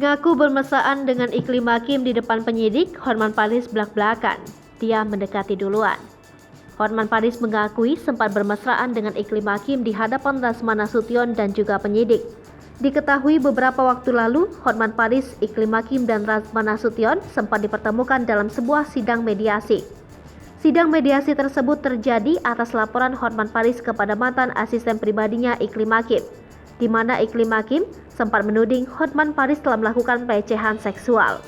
Ngaku bermesraan dengan Iklim Hakim di depan penyidik, Hotman Paris belak-belakan. Dia mendekati duluan. Hotman Paris mengakui sempat bermesraan dengan Iklim Hakim di hadapan Rasman Nasution dan juga penyidik. Diketahui beberapa waktu lalu, Hotman Paris, Iklim Hakim, dan Rasman Nasution sempat dipertemukan dalam sebuah sidang mediasi. Sidang mediasi tersebut terjadi atas laporan Hotman Paris kepada mantan asisten pribadinya Iklim Hakim, di mana Iklim Hakim sempat menuding Hotman Paris telah melakukan pelecehan seksual.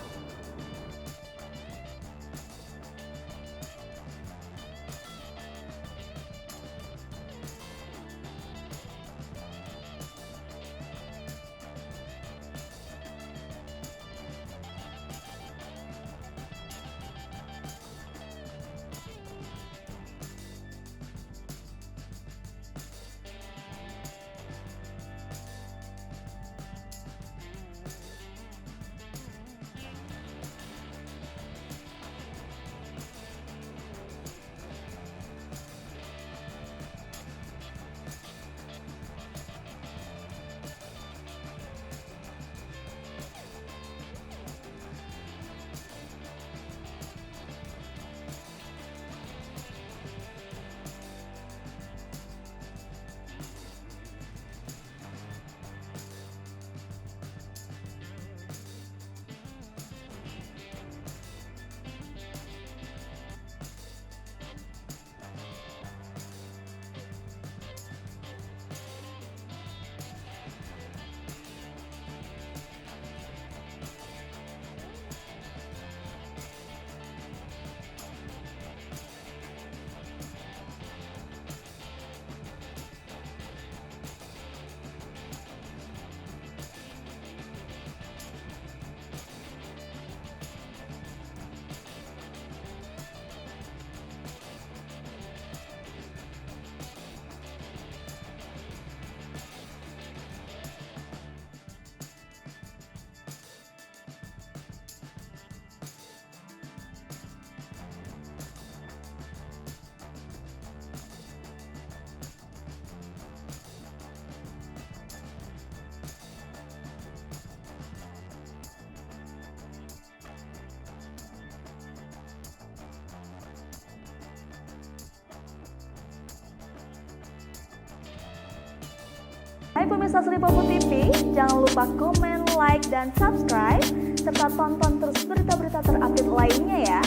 Hai pemirsa Sri Popo TV, jangan lupa komen, like, dan subscribe, serta tonton terus berita-berita terupdate lainnya ya.